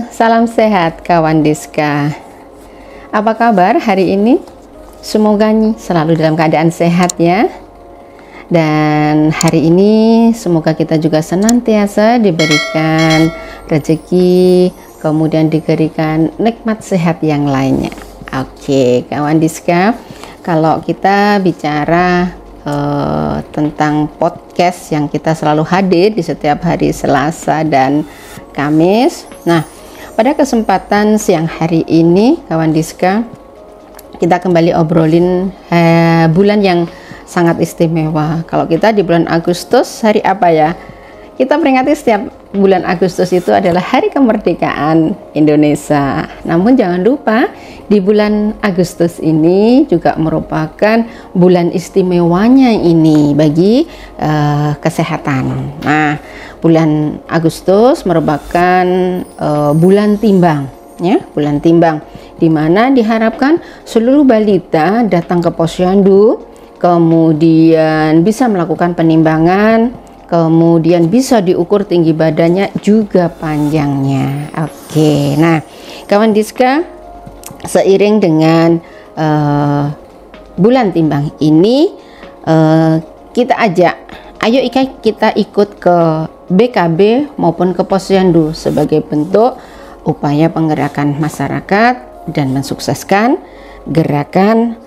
salam sehat kawan Diska. Apa kabar hari ini? Semoga selalu dalam keadaan sehat ya. Dan hari ini semoga kita juga senantiasa diberikan rezeki, kemudian diberikan nikmat sehat yang lainnya. Oke, kawan Diska, kalau kita bicara tentang podcast yang kita selalu hadir di setiap hari Selasa dan Kamis. Nah, pada kesempatan siang hari ini, kawan Diska, kita kembali obrolin bulan yang sangat istimewa. Kalau kita di bulan Agustus, hari apa ya? Kita peringati setiap bulan Agustus itu adalah Hari Kemerdekaan Indonesia. Namun jangan lupa di bulan Agustus ini juga merupakan bulan istimewanya ini bagi kesehatan. Nah, bulan Agustus merupakan bulan timbang, ya, bulan timbang, di mana diharapkan seluruh balita datang ke posyandu, kemudian bisa melakukan penimbangan, kemudian bisa diukur tinggi badannya juga panjangnya. Oke, nah kawan Diska, seiring dengan bulan timbang ini, kita ajak, ayo kita ikut ke BKB maupun ke posyandu sebagai bentuk upaya penggerakan masyarakat dan mensukseskan gerakan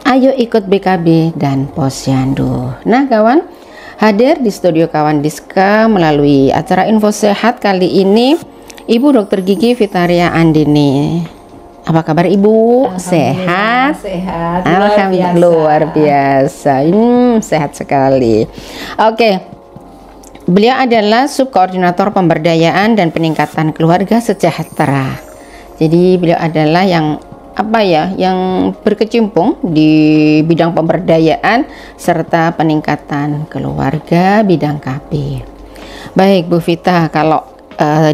ayo ikut BKB dan posyandu. Nah kawan, hadir di studio kawan Diska melalui acara Info Sehat kali ini Ibu Dr. Gigi Vitaria Andini. Apa kabar Ibu? Sehat? Sehat. Alhamdulillah luar biasa. Sehat sekali. Oke. Beliau adalah Subkoordinator Pemberdayaan dan Peningkatan Keluarga Sejahtera. Jadi beliau adalah yang berkecimpung di bidang pemberdayaan serta peningkatan keluarga bidang KB. Baik Bu Vita, kalau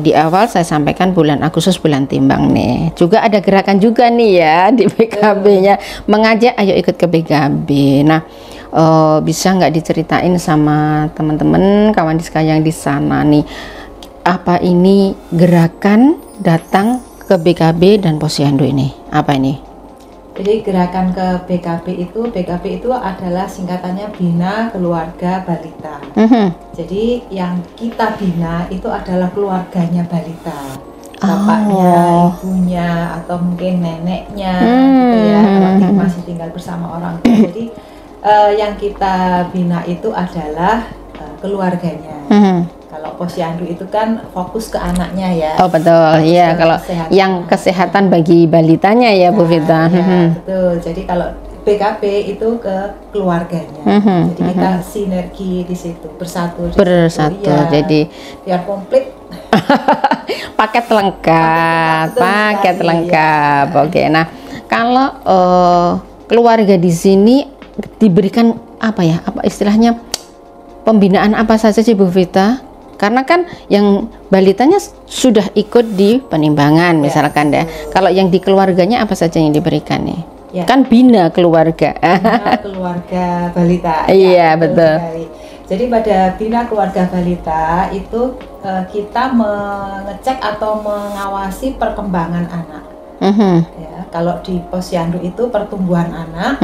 di awal saya sampaikan bulan Agustus bulan timbang nih, juga ada gerakan juga nih ya di BKB-nya, mengajak ayo ikut ke BKB. Nah, bisa nggak diceritain sama teman-teman kawan Diska yang di sana nih, apa ini gerakan datang ke BKB dan posyandu ini? Apa ini? Jadi gerakan ke BKB itu adalah singkatannya Bina Keluarga Balita. Jadi yang kita bina itu adalah keluarganya balita, bapaknya, ibunya, atau mungkin neneknya, gitu ya, kalau masih tinggal bersama orang tua. Jadi yang kita bina itu adalah keluarganya. Kalau posyandu itu kan fokus ke anaknya ya. Oh betul, iya. Kalau yang kesehatan bagi balitanya ya Bu Vita. Ya, betul. Jadi kalau BKB itu ke keluarganya. Jadi kita sinergi di situ, bersatu. Ya. Jadi biar komplit. Paket lengkap. Oke. Nah, kalau keluarga di sini diberikan apa ya? Apa istilahnya? Pembinaan apa saja sih Bu Vita? Karena kan yang balitanya sudah ikut di penimbangan misalkan ya. Kalau yang di keluarganya apa saja yang diberikan nih? Ya. Kan bina keluarga. Bina keluarga balita. Iya, betul. Sekali. Jadi pada bina keluarga balita itu kita mengecek atau mengawasi perkembangan anak. Ya, kalau di posyandu itu pertumbuhan anak,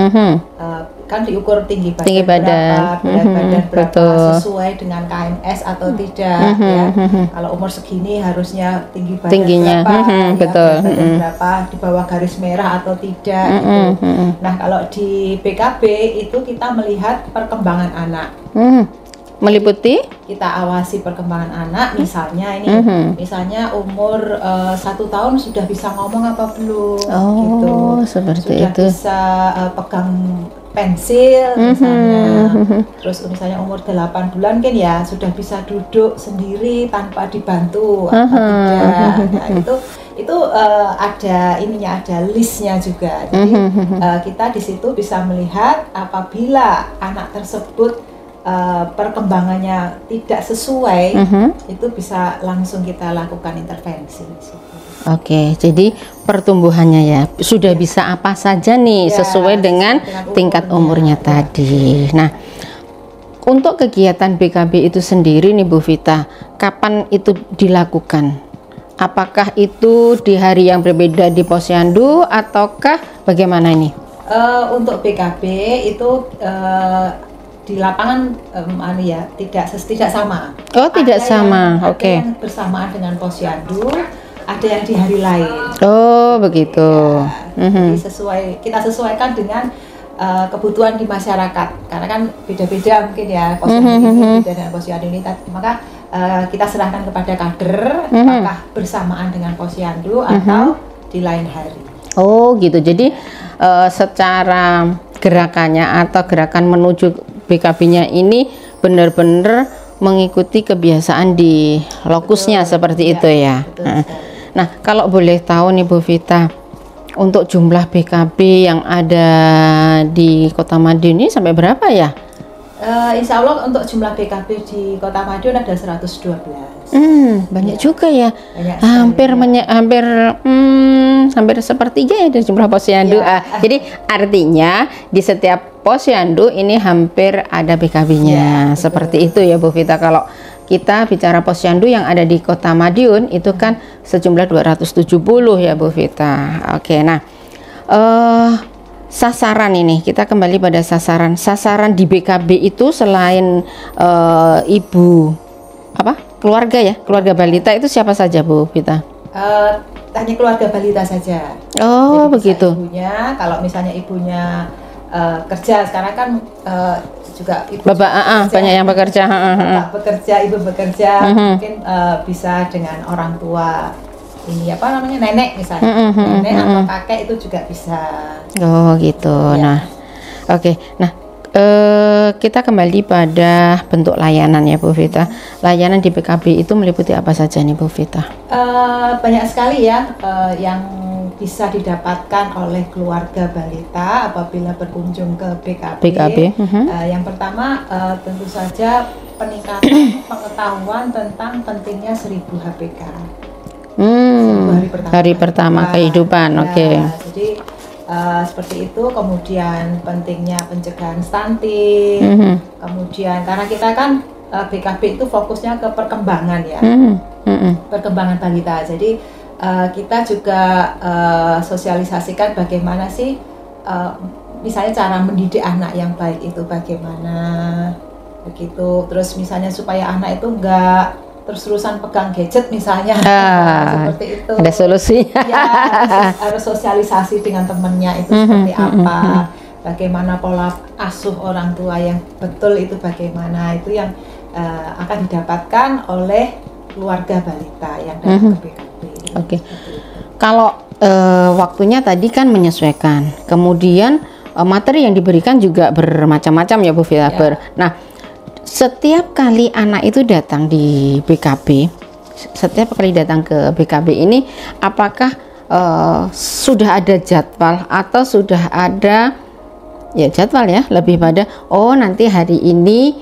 kan diukur tinggi badan berapa, berat badan berapa, sesuai dengan KMS atau tidak. Ya. Kalau umur segini harusnya tinggi badan berapa, berat badan berapa, di bawah garis merah atau tidak. Gitu. Nah kalau di BKB itu kita melihat perkembangan anak. Meliputi kita awasi perkembangan anak, misalnya ini misalnya umur 1 tahun sudah bisa ngomong apa belum, gitu. Seperti sudah itu. Bisa pegang pensil misalnya. Terus misalnya umur 8 bulan kan ya sudah bisa duduk sendiri tanpa dibantu apa tidak. Nah, itu ada ininya, ada listnya juga. Jadi kita di situ bisa melihat apabila anak tersebut perkembangannya tidak sesuai, itu bisa langsung kita lakukan intervensi. Oke, jadi pertumbuhannya ya sudah bisa apa saja nih sesuai dengan tingkat umurnya tadi. Nah, untuk kegiatan BKB itu sendiri nih Bu Vita, kapan itu dilakukan? apakah itu di hari yang berbeda di posyandu ataukah bagaimana ini? Untuk BKB itu di lapangan tidak sama. Oh, tidak sama. Ada Oke. yang bersamaan dengan posyandu, ada yang di hari lain. Oh, begitu. Ya, jadi kita sesuaikan dengan kebutuhan di masyarakat, karena kan beda-beda mungkin ya posyandu ini beda dengan posyandu ini, maka kita serahkan kepada kader apakah bersamaan dengan posyandu atau di lain hari. Oh, gitu. Jadi secara gerakannya atau gerakan menuju BKB-nya ini benar-benar mengikuti kebiasaan di lokusnya seperti itu ya. Nah, kalau boleh tahu nih Bu Vita, untuk jumlah BKB yang ada di Kota Madiun ini sampai berapa ya? Insya Allah untuk jumlah BKB di Kota Madiun ada 112. Banyak juga ya. Banyak Hampir sepertiga ya dari jumlah posyandu. Jadi artinya di setiap posyandu ini hampir ada BKB-nya. Seperti itu ya Bu Vita. Kalau kita bicara posyandu yang ada di Kota Madiun itu kan sejumlah 270 ya Bu Vita. Oke, nah sasaran ini, kita kembali pada sasaran di BKB itu selain keluarga ya, keluarga balita itu siapa saja Bu Vita? Hanya keluarga balita saja. Oh, jadi begitu. Ibunya, kalau misalnya ibunya kerja sekarang kan juga ibu banyak yang bekerja. Bapak bekerja, ibu bekerja, mungkin bisa dengan orang tua ini nenek misalnya, nenek atau kakek itu juga bisa. Oh gitu. Ya. Nah, oke. Nah, kita kembali pada bentuk layanan ya Bu Vita. Layanan di BKB itu meliputi apa saja nih Bu Vita? Banyak sekali ya yang bisa didapatkan oleh keluarga balita apabila berkunjung ke BKB. Yang pertama tentu saja peningkatan pengetahuan tentang pentingnya 1000 HPK. Hari pertama kehidupan. Oke. Jadi seperti itu. Kemudian pentingnya pencegahan stunting. Kemudian karena kita kan BKB itu fokusnya ke perkembangan ya, perkembangan balita. Jadi kita juga sosialisasikan bagaimana sih misalnya cara mendidik anak yang baik itu bagaimana begitu. Terus misalnya supaya anak itu enggak terus-terusan pegang gadget misalnya, seperti itu. Ada solusinya. Ya, harus sosialisasi dengan temennya itu seperti apa, bagaimana pola asuh orang tua yang betul itu bagaimana, itu yang akan didapatkan oleh keluarga balita yang datang ke BKB. Oke. Kalau waktunya tadi kan menyesuaikan, kemudian materi yang diberikan juga bermacam-macam ya Bu Vita. Nah, setiap kali anak itu datang di BKB, setiap kali datang ke BKB ini, apakah sudah ada jadwal atau sudah ada ya jadwal ya, lebih pada nanti hari ini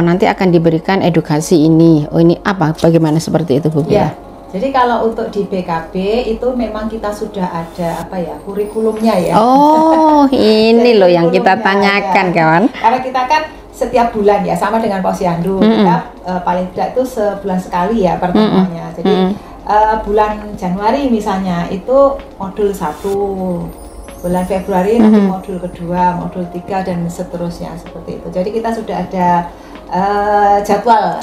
nanti akan diberikan edukasi ini, ini apa, bagaimana seperti itu Bu Vita? Ya, jadi kalau untuk di BKB itu memang kita sudah ada kurikulumnya ya. Oh, ini loh yang kita tanyakan ya. Kawan. Karena kita kan setiap bulan ya, sama dengan posyandu, kita paling tidak itu sebulan sekali ya pertemuannya. Jadi bulan Januari misalnya itu modul 1, bulan Februari nanti modul kedua, modul 3 dan seterusnya seperti itu. Jadi kita sudah ada jadwal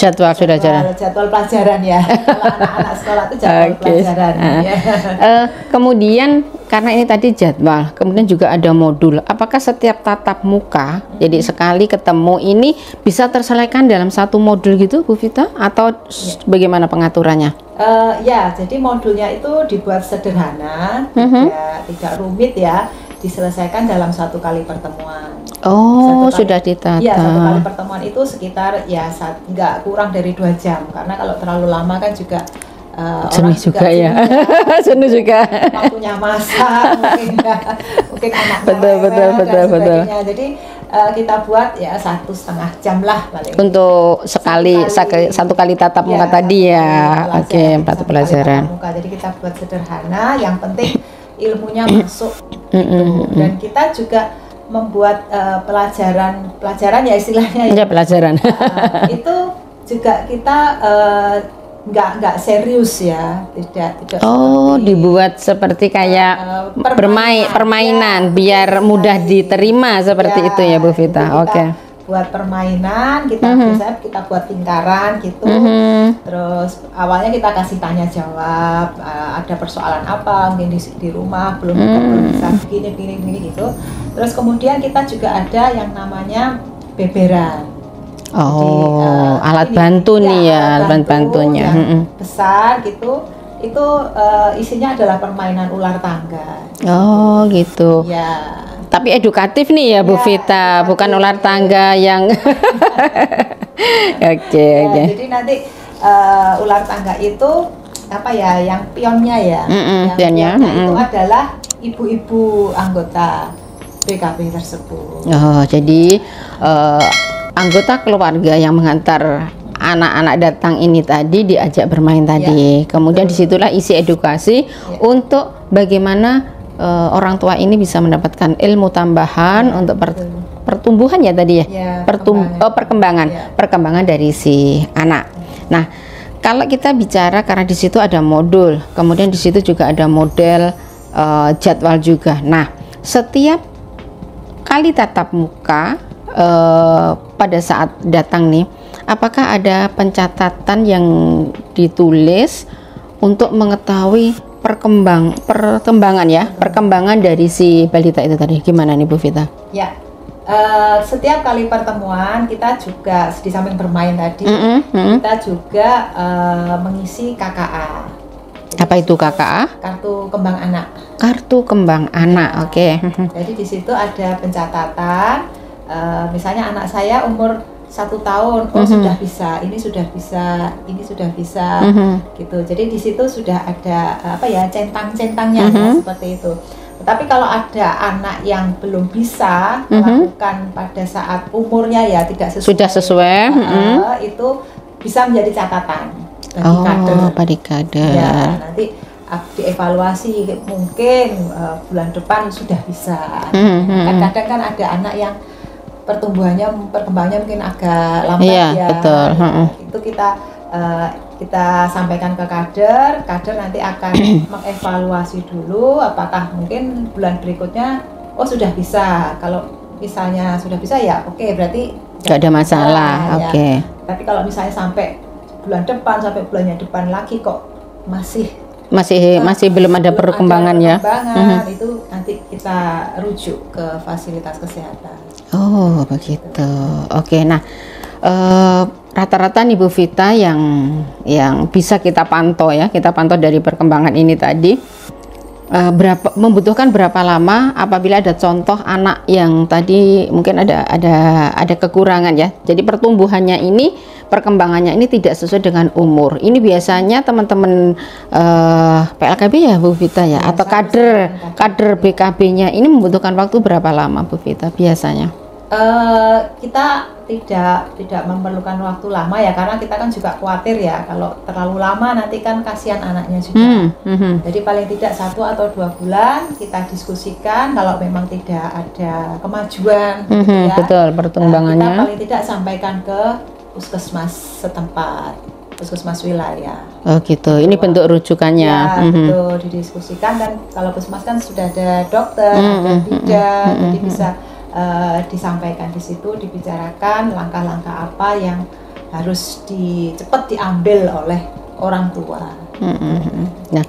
pelajaran ya. Kalau anak-anak sekolah itu jadwal pelajaran. Ya. Kemudian karena ini tadi jadwal, kemudian juga ada modul. Apakah setiap tatap muka, jadi sekali ketemu ini bisa terselesaikan dalam satu modul gitu, Bu Vita? Atau bagaimana pengaturannya? Ya, jadi modulnya itu dibuat sederhana, tidak rumit ya, diselesaikan dalam satu kali pertemuan. Sudah ditata. Iya, satu kali pertemuan itu sekitar nggak kurang dari 2 jam, karena kalau terlalu lama kan juga jenuh juga ya. Jenuh juga. Waktunya masak, mungkin anak betul. Jadi kita buat ya 1,5 jam lah paling. Untuk satu kali tatap muka tadi ya. Oke, 4 pelajaran. Jadi kita buat sederhana, yang penting ilmunya masuk. Dan kita juga membuat pelajaran ya istilahnya. Ya, pelajaran. Itu juga kita nggak serius ya, tidak Oh, seperti, dibuat seperti kayak permainan biar mudah diterima seperti itu ya Bu Vita. Oke. Buat permainan, kita biasanya kita buat lingkaran gitu. Terus awalnya kita kasih tanya jawab, ada persoalan apa mungkin di rumah belum bisa begini gitu. Terus kemudian kita juga ada yang namanya beberan. Oh, jadi, alat ini, bantu nih ya, alat bantunya besar gitu. Itu isinya adalah permainan ular tangga. Oh gitu. Ya. Tapi edukatif nih ya Bu Vita, bukan ular tangga yang Oke. Jadi nanti ular tangga itu apa ya, yang pionnya ya, yang pionnya itu adalah ibu-ibu anggota BKB tersebut. Oh, jadi anggota keluarga yang mengantar anak-anak datang ini tadi diajak bermain tadi. Kemudian disitulah isi edukasi untuk bagaimana orang tua ini bisa mendapatkan ilmu tambahan untuk pertumbuhan ya tadi ya, perkembangan dari si anak. Nah, kalau kita bicara karena di situ ada modul, kemudian di situ juga ada model jadwal juga. Nah, setiap kali tatap muka pada saat datang nih, apakah ada pencatatan yang ditulis untuk mengetahui perkembangan dari si balita itu tadi? Gimana nih Bu Vita? Ya, setiap kali pertemuan kita juga di samping bermain tadi, kita juga mengisi KKA. Jadi apa itu KKA? Kartu kembang anak. Kartu kembang anak, oke. Jadi di situ ada pencatatan, misalnya anak saya umur 1 tahun, sudah bisa, ini sudah bisa, ini sudah bisa, gitu. Jadi di situ sudah ada apa ya, centang-centangnya ya, seperti itu. Tetapi kalau ada anak yang belum bisa melakukan pada saat umurnya ya tidak sesuai, sudah sesuai, itu bisa menjadi catatan bagi kader. Bagi kader. Ya, nanti dievaluasi mungkin bulan depan sudah bisa. Kadang-kadang kan ada anak yang perkembangannya mungkin agak lambat ya. Betul. Itu kita sampaikan ke kader nanti akan mengevaluasi dulu apakah mungkin bulan berikutnya sudah bisa. Kalau misalnya sudah bisa ya oke, berarti nggak ada masalah. Oke. Tapi kalau misalnya sampai bulan depan, sampai bulannya depan lagi kok masih belum ada perkembangan ya. Itu nanti kita rujuk ke fasilitas kesehatan. Oh begitu. Oke. Nah, rata-rata nih Bu Vita yang bisa kita pantau dari perkembangan ini tadi, membutuhkan berapa lama apabila ada contoh anak yang tadi mungkin ada kekurangan ya. Jadi perkembangannya ini tidak sesuai dengan umur. Ini biasanya teman-teman PLKB ya Bu Vita ya, atau kader BKB-nya ini membutuhkan waktu berapa lama Bu Vita biasanya? Kita tidak memerlukan waktu lama ya, karena kita kan juga khawatir ya kalau terlalu lama nanti kan kasihan anaknya juga. Jadi paling tidak 1 atau 2 bulan kita diskusikan, kalau memang tidak ada kemajuan gitu ya, betul, perkembangannya kita paling tidak sampaikan ke puskesmas setempat, puskesmas wilayah. Oh gitu, ini bentuk rujukannya. Ya, betul, didiskusikan, dan kalau puskesmas kan sudah ada dokter, ada bidan, jadi bisa disampaikan di situ, dibicarakan langkah-langkah apa yang harus cepat diambil oleh orang tua. Nah,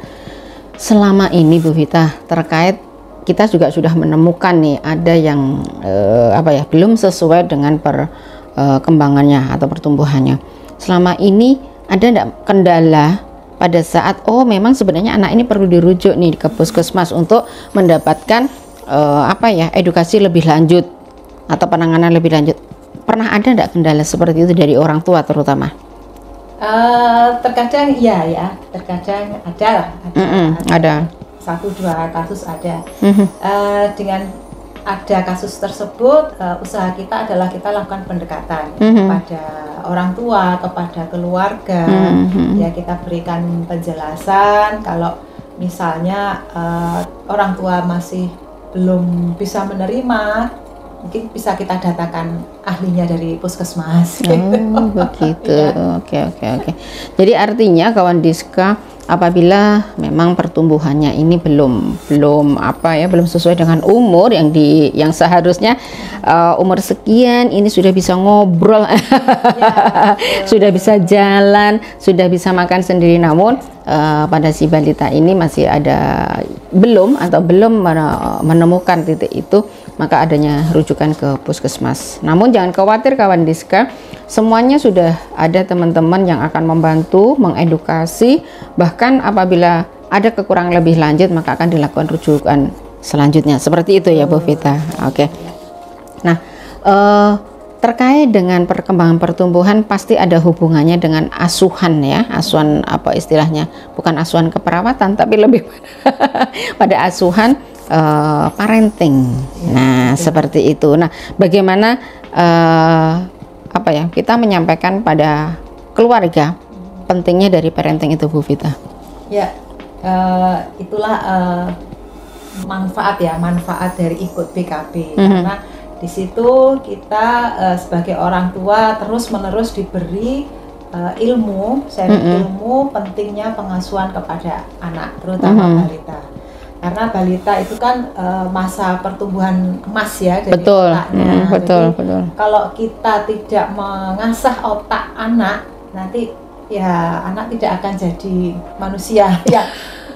selama ini Bu Vita, terkait kita juga sudah menemukan nih ada yang belum sesuai dengan perkembangannya atau pertumbuhannya. Selama ini ada enggak kendala pada saat memang sebenarnya anak ini perlu dirujuk nih ke puskesmas untuk mendapatkan edukasi lebih lanjut atau penanganan lebih lanjut? Pernah ada enggak kendala seperti itu dari orang tua terutama? Terkadang terkadang ada 1-2 kasus ada. Dengan ada kasus tersebut, usaha kita adalah kita lakukan pendekatan kepada orang tua, kepada keluarga. Ya, kita berikan penjelasan kalau misalnya orang tua masih belum bisa menerima mungkin bisa kita datakan ahlinya dari puskesmas. Oh, begitu. Ya. Oke. Jadi artinya kawan Diska, apabila memang pertumbuhannya ini belum sesuai dengan umur yang seharusnya umur sekian ini sudah bisa ngobrol, sudah bisa jalan, sudah bisa makan sendiri, namun pada si balita ini masih ada belum menemukan titik itu, maka adanya rujukan ke puskesmas. Namun jangan khawatir kawan Diska, semuanya sudah ada teman-teman yang akan membantu, mengedukasi, bahkan apabila ada kekurangan lebih lanjut maka akan dilakukan rujukan selanjutnya. Seperti itu ya Bu Vita. Oke. Nah, terkait dengan perkembangan pertumbuhan pasti ada hubungannya dengan asuhan ya, asuhan apa istilahnya, bukan asuhan keperawatan tapi lebih pada asuhan parenting. Nah, seperti itu. Nah, bagaimana kita menyampaikan pada keluarga pentingnya dari parenting itu Bu Vita? Ya, itulah manfaat dari ikut BKB. Karena di situ kita sebagai orang tua terus-menerus diberi ilmu pentingnya pengasuhan kepada anak, terutama balita. Karena balita itu kan masa pertumbuhan emas ya, dari otaknya. Betul. Kalau kita tidak mengasah otak anak, nanti ya anak tidak akan jadi manusia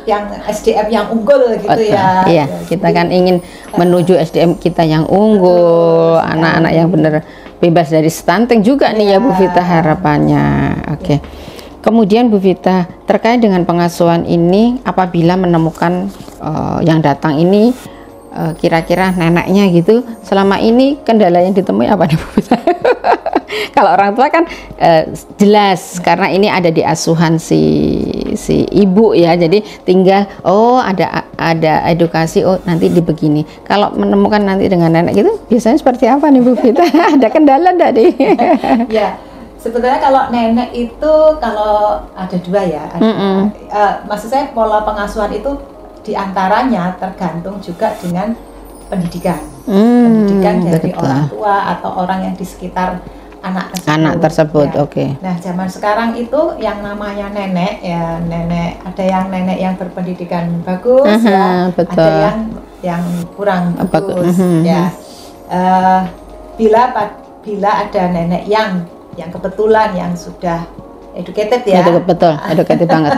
yang SDM yang unggul gitu ya. Iya, kita kan ingin menuju SDM kita yang unggul, anak-anak yang benar bebas dari stunting juga nih ya Bu Vita harapannya. Oke. Kemudian Bu Vita, terkait dengan pengasuhan ini, apabila menemukan yang datang ini kira-kira neneknya gitu, selama ini kendala yang ditemui apa nih Bu Vita? Kalau orang tua kan jelas karena ini ada di asuhan si ibu ya, jadi tinggal ada edukasi, nanti dibegini. Kalau menemukan nanti dengan nenek gitu, biasanya seperti apa nih Bu Vita? Ada kendala enggak nih? Ya, sebetulnya kalau nenek itu kalau ada dua ya, maksud saya pola pengasuhan itu diantaranya tergantung juga dengan pendidikan dari orang tua atau orang yang di sekitar anak tersebut. Ya. Oke. Nah, zaman sekarang itu yang namanya nenek ya, ada yang nenek yang berpendidikan bagus ya, betul. ada yang kurang bagus ya. Bila ada nenek yang kebetulan yang sudah educated ya. Betul, educated banget.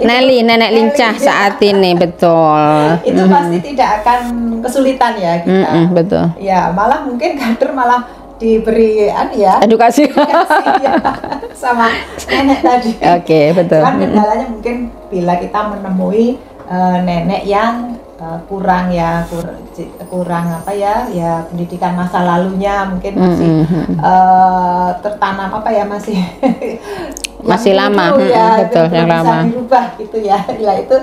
Nenek lincah saat ini, betul. Itu pasti tidak akan kesulitan ya kita. Betul. Ya, malah mungkin kader malah diberi edukasi ya, sama nenek tadi. Oke, betul. Cuman kendalanya mungkin bila kita menemui nenek yang kurang pendidikan masa lalunya mungkin masih tertanam masih lama ya, betul, yang bisa lama dirubah gitu ya. Itu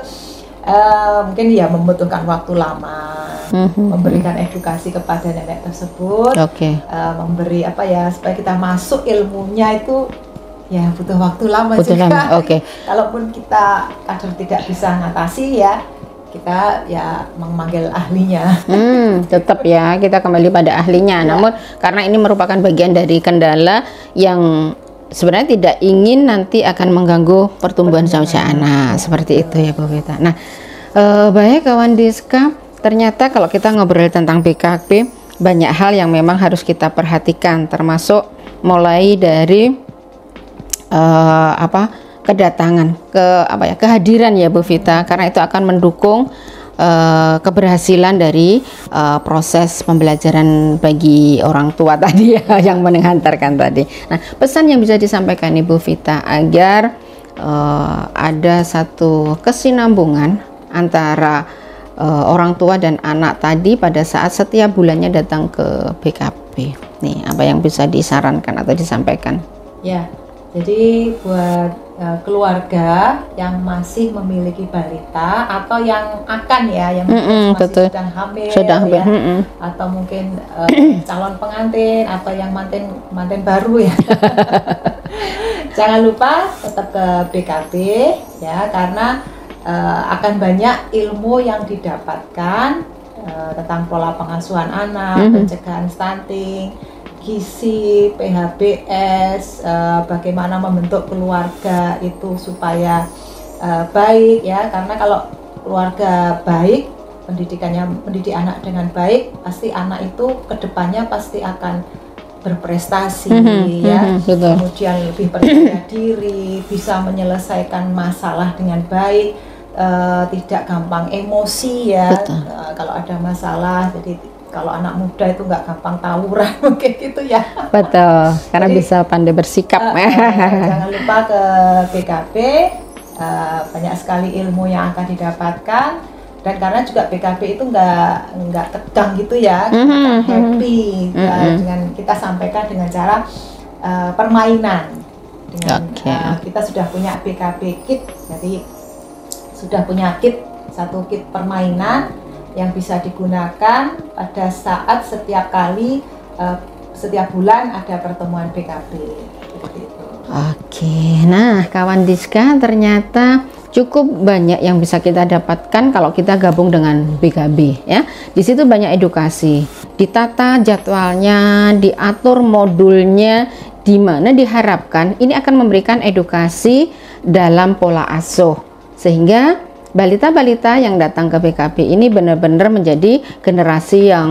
mungkin ya membutuhkan waktu lama memberikan edukasi kepada nenek tersebut. Memberi supaya kita masuk ilmunya itu ya butuh waktu lama juga. Kalaupun kita kadang tidak bisa ngatasi ya, kita ya memanggil ahlinya. Tetap ya kita kembali pada ahlinya. Namun karena ini merupakan bagian dari kendala yang sebenarnya tidak ingin nanti akan mengganggu pertumbuhan si anak. Seperti itu ya Bu Vita. Nah, baik kawan Diska, ternyata kalau kita ngobrol tentang BKB banyak hal yang memang harus kita perhatikan, termasuk mulai dari kedatangan kehadiran ya Bu Vita, karena itu akan mendukung keberhasilan dari proses pembelajaran bagi orang tua tadi ya, yang menghantarkan tadi. Nah, pesan yang bisa disampaikan Ibu Vita agar ada satu kesinambungan antara orang tua dan anak tadi pada saat setiap bulannya datang ke BKB. Nih, apa yang bisa disarankan atau disampaikan? Ya, jadi buat keluarga yang masih memiliki balita atau yang akan yang masih sedang hamil, atau mungkin calon pengantin atau yang manten baru ya. Jangan lupa tetap ke BKB ya, karena akan banyak ilmu yang didapatkan tentang pola pengasuhan anak, pencegahan stunting, gizi, PHBS, bagaimana membentuk keluarga itu supaya baik ya, karena kalau keluarga baik, mendidik anak dengan baik, pasti anak itu kedepannya pasti akan berprestasi ya, betul. Kemudian lebih percaya diri, bisa menyelesaikan masalah dengan baik, tidak gampang emosi ya, kalau ada masalah. Jadi kalau anak muda itu nggak gampang tawuran mungkin gitu ya. Betul, karena jadi, bisa pandai bersikap. Jangan lupa ke BKP, banyak sekali ilmu yang akan didapatkan. Dan karena juga BKP itu nggak tegang gitu ya, happy dengan kita sampaikan dengan cara permainan. Dengan kita sudah punya BKP kit, jadi sudah punya satu kit permainan yang bisa digunakan pada saat setiap kali setiap bulan ada pertemuan BKP. Oke, nah kawan Diska, ternyata cukup banyak yang bisa kita dapatkan kalau kita gabung dengan BKB ya. Di situ banyak edukasi, ditata jadwalnya, diatur modulnya, di mana diharapkan ini akan memberikan edukasi dalam pola asuh, sehingga balita-balita yang datang ke BKB ini benar-benar menjadi generasi yang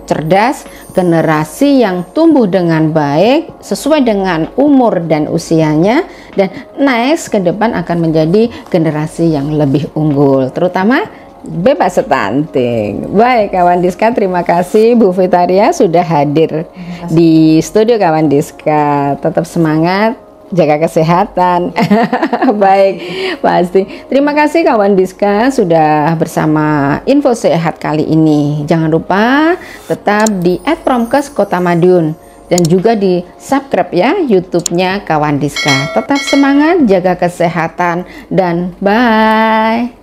cerdas, generasi yang tumbuh dengan baik sesuai dengan umur dan usianya, dan next ke depan akan menjadi generasi yang lebih unggul, terutama bebas stunting. Baik kawan Diska, terima kasih Bu Vitaria sudah hadir di studio kawan Diska. Tetap semangat, jaga kesehatan. Baik, pasti. Terima kasih kawan Diska sudah bersama Info Sehat kali ini. Jangan lupa tetap di @promkes Kota Madiun dan juga di subscribe ya YouTube-nya kawan Diska. Tetap semangat, jaga kesehatan, dan bye.